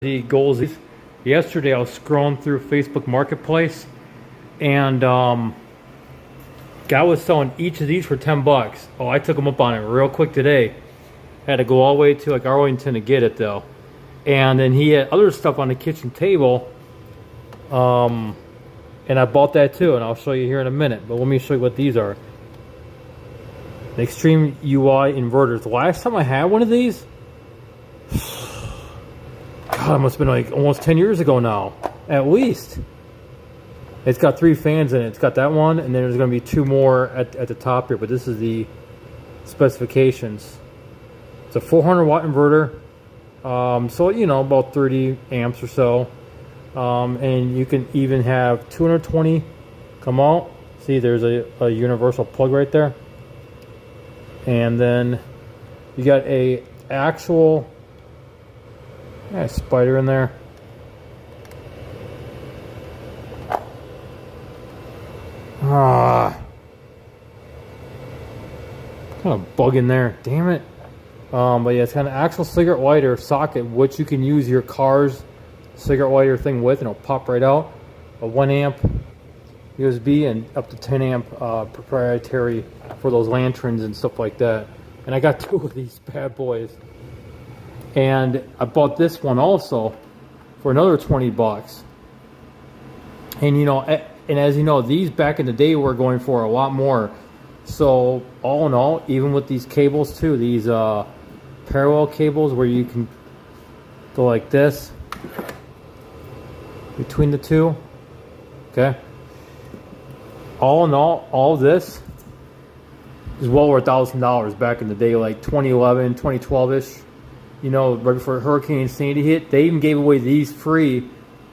The goals. Yesterday I was scrolling through Facebook Marketplace, and guy was selling each of these for 10 bucks. Oh, I took him up on it real quick today. Had to go all the way to like Arlington to get it though. And then he had other stuff on the kitchen table, and I bought that too, and I'll show you here in a minute. But let me show you what these are. The Extreme UI inverters. The last time I had one of these, God, it must have been like almost 10 years ago now, at least. It's got 3 fans in it. It's got that one, and then there's going to be 2 more at the top here, but this is the specifications. It's a 400 watt inverter, so you know, about 30 amps or so, and you can even have 220 come out. See, there's a universal plug right there, and then you got a actual spider in there. Kind of bug in there, damn it. But yeah, it's got an actual cigarette lighter socket, which you can use your car's cigarette lighter thing with, and it'll pop right out. A 1 amp USB and up to 10 amp proprietary for those lanterns and stuff like that. And I got 2 of these bad boys. And I bought this one also for another 20 bucks. And you know, and as you know, these back in the day were going for a lot more. So all in all, even with these cables too, these parallel cables where you can go like this between the two, okay? All in all this is well over $1,000 back in the day, like 2011, 2012-ish. You know, right before Hurricane Sandy hit, they even gave away these free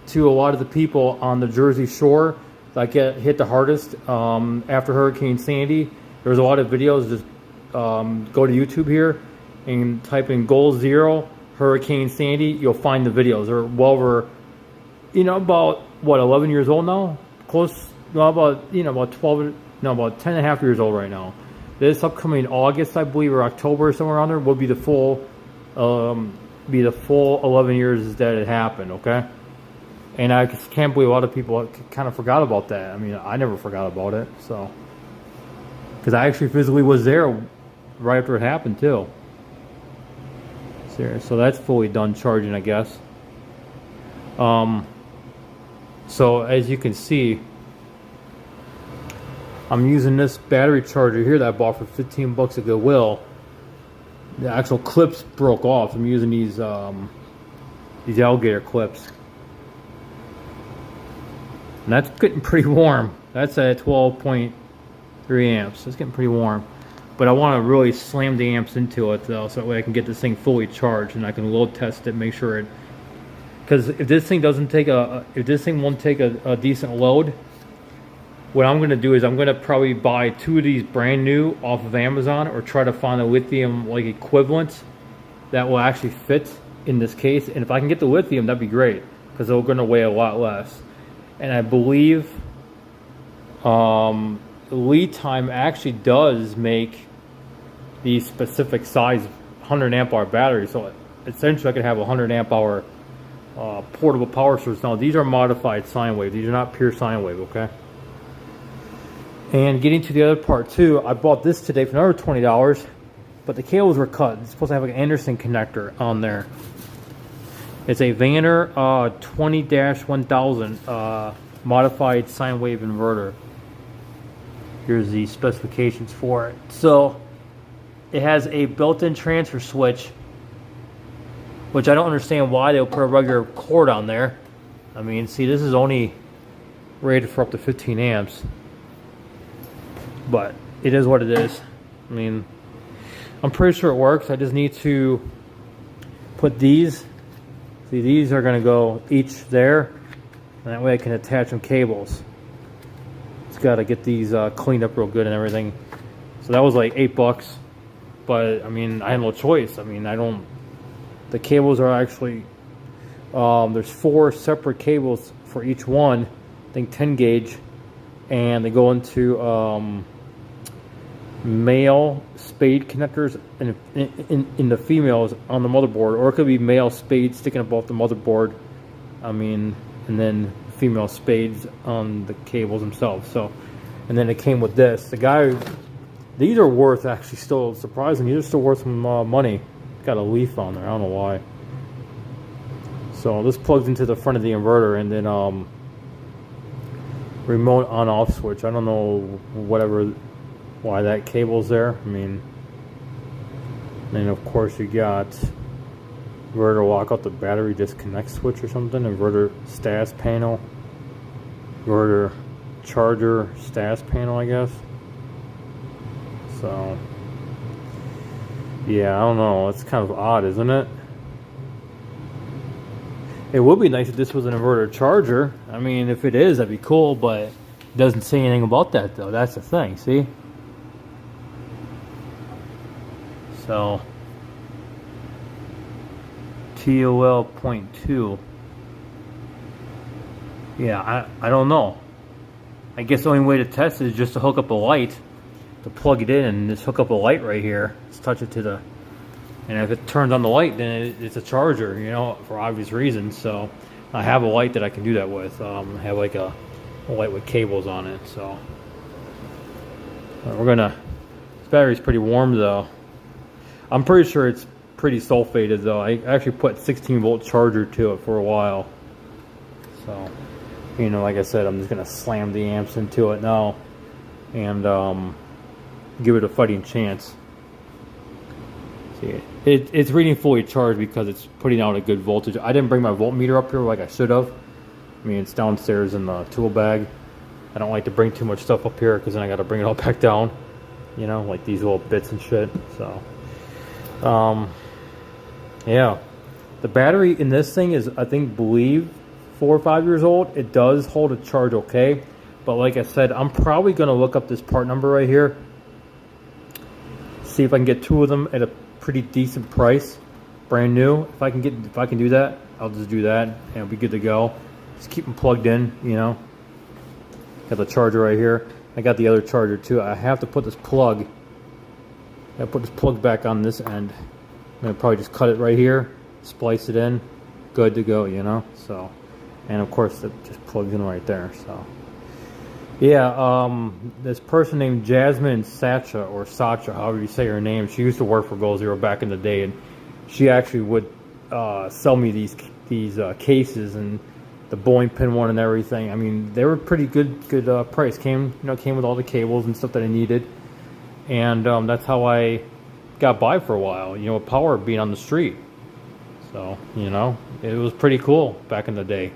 to a lot of the people on the Jersey Shore that get hit the hardest after Hurricane Sandy. There's a lot of videos. Just go to YouTube here and type in Goal Zero Hurricane Sandy. You'll find the videos. They're well over, you know, about what, 11 years old now? Close, no, about, you know, about 12, no, about 10 and a half years old right now. This upcoming August, I believe, or October, somewhere around there, will be the full 11 years that it happened, okay? And I just can't believe a lot of people kind of forgot about that. I mean, I never forgot about it, so. Because I actually physically was there right after it happened, too. So that's fully done charging, I guess. So as you can see, I'm using this battery charger here that I bought for 15 bucks at Goodwill. The actual clips broke off. I'm using these alligator clips. And that's getting pretty warm. That's at 12.3 amps. It's getting pretty warm. But I want to really slam the amps into it though, so that way I can get this thing fully charged and I can load test it, make sure it. Because if this thing doesn't take if this thing won't take a decent load, what I'm going to do is I'm going to probably buy 2 of these brand new off of Amazon, or try to find a lithium like equivalent that will actually fit in this case. And if I can get the lithium, that'd be great, because they're going to weigh a lot less. And I believe Lead Time actually does make the specific size 100 amp hour battery. So essentially I could have a 100 amp hour portable power source. Now these are modified sine wave. These are not pure sine wave, okay? And getting to the other part too, I bought this today for another $20, but the cables were cut. It's supposed to have like an Anderson connector on there. It's a Vanner 20-1000 modified sine wave inverter. Here's the specifications for it. So it has a built-in transfer switch, which I don't understand why they'll put a regular cord on there. I mean, see, this is only rated for up to 15 amps. But it is what it is. I mean, I'm pretty sure it works. I just need to put these. See, these are going to go each there. And that way I can attach some cables. Just got to get these cleaned up real good and everything. So that was like 8 bucks. But, I mean, I had no choice. I mean, the cables are actually, there's 4 separate cables for each one. I think 10 gauge. And they go into male spade connectors in the females on the motherboard, or it could be male spades sticking above the motherboard. I mean, and then female spades on the cables themselves. So, and then it came with this. The guy, these are worth, actually still surprising, these are still worth some money. Got a leaf on there, I don't know why. So this plugs into the front of the inverter, and then remote on off switch. I don't know why that cable's there. I mean, and of course you got inverter lockout, the battery disconnect switch or something, inverter status panel, inverter charger status panel, I guess. So yeah, I don't know, it's kind of odd, isn't it? It would be nice if this was an inverter charger. I mean, if it is, that'd be cool, but it doesn't say anything about that though. That's the thing, see? So TOL 0.2. Yeah, I don't know. I guess the only way to test it is just to hook up a light, to plug it in and just hook up a light right here. Just touch it to the, and if it turns on the light, then it's a charger, you know, for obvious reasons. So I have a light that I can do that with. I have like a light with cables on it. So we're gonna, this battery's pretty warm though. I'm pretty sure it's pretty sulfated though. I actually put 16-volt charger to it for a while. So, you know, like I said, I'm just gonna slam the amps into it now and give it a fighting chance. See, it's reading fully charged because it's putting out a good voltage. I didn't bring my voltmeter up here like I should have. I mean, it's downstairs in the tool bag. I don't like to bring too much stuff up here because then I got to bring it all back down. You know, like these little bits and shit. So, yeah, the battery in this thing is, I believe 4 or 5 years old. It does hold a charge okay, but like I said, I'm probably gonna look up this part number right here, see if I can get 2 of them at a pretty decent price, brand new. If I can do that, I'll just do that and it'll be good to go. Just keep them plugged in, you know. Got the charger right here. I got the other charger too. I have to put this plug. I put this plug back on this end. I'm gonna probably just cut it right here, splice it in, good to go, you know. So, and of course it just plugs in right there. So, yeah, this person named Jasmine Sacha, or Sacha, however you say her name, she used to work for Goal Zero back in the day, and she actually would sell me these cases and the bowling pin one and everything. I mean, they were pretty good price. Came with all the cables and stuff that I needed, and that's how I got by for a while. You know, with power being on the street. So, you know, it was pretty cool back in the day.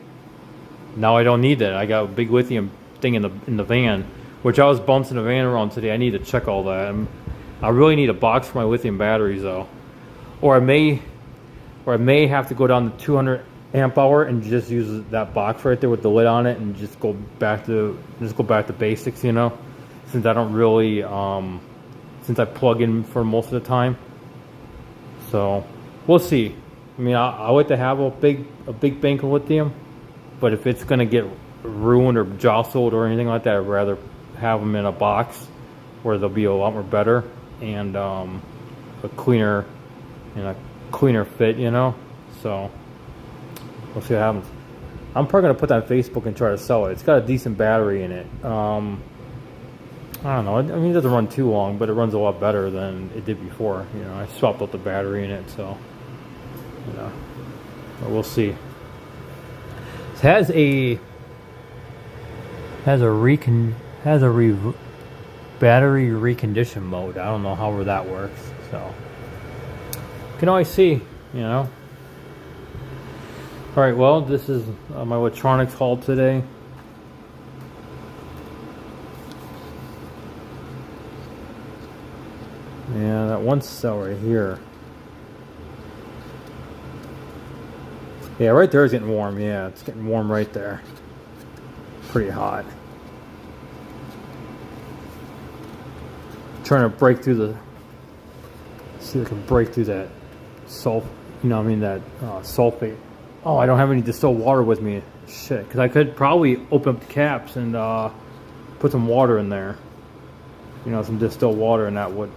Now I don't need that. I got a big lithium thing in the van, which I was bouncing the van around today. I need to check all that. I really need a box for my lithium batteries though, or I may have to go down to 200 amp hour and just use that box right there with the lid on it and just go back to basics, you know, since I don't really since I plug in for most of the time. So we'll see. I mean, I like to have a big bank of lithium, but if it's gonna get ruined or jostled or anything like that, I'd rather have them in a box where they'll be a lot more better and a cleaner fit, you know. So we'll see what happens. I'm probably gonna put that on Facebook and try to sell it. It's got a decent battery in it. I don't know. I mean, it doesn't run too long, but it runs a lot better than it did before. You know, I swapped out the battery in it, so you know, but we'll see. It has a battery recondition mode. I don't know how that works, so you can always see, you know. All right, well, this is my electronics haul today. Yeah, that one cell right here. Yeah, right there is getting warm. Yeah, it's getting warm right there. Pretty hot. Trying to break through the, see if I can break through that sulfate. Oh, I don't have any distilled water with me. Shit, because I could probably open up the caps and put some water in there. you know, some distilled water, and that would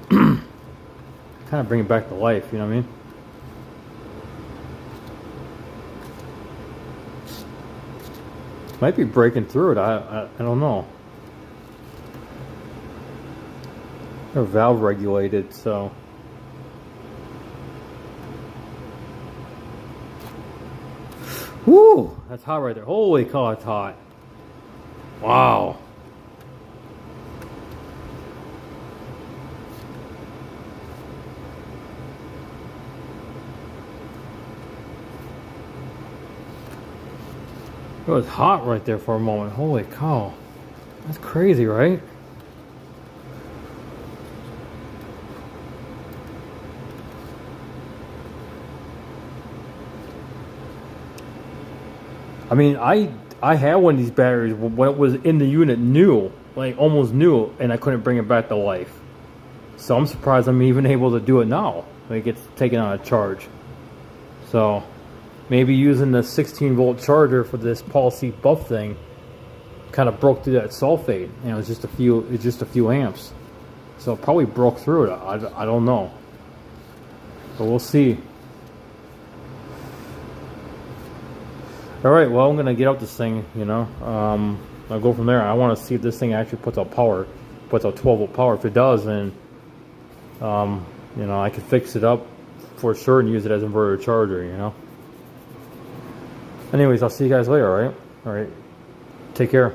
kind of bring it back to life. You know what I mean? Might be breaking through it. I don't know. They're valve regulated, so. Woo! That's hot right there. Holy cow, it's hot. Wow. It was hot right there for a moment. Holy cow. That's crazy, right? I mean, I had one of these batteries when it was in the unit new, like almost new, and I couldn't bring it back to life. So I'm surprised I'm even able to do it now. Like it's taken on a charge. So maybe using the 16-volt charger for this Paul C. Buff thing kind of broke through that sulfate. You know, it's just a few amps. So it probably broke through it. I don't know. But we'll see. Alright, well, I'm going to get out this thing, you know. I'll go from there. I want to see if this thing actually puts out power, puts out 12-volt power. If it does, then, you know, I could fix it up for sure and use it as an inverter charger, you know. Anyways, I'll see you guys later, alright? Alright, take care.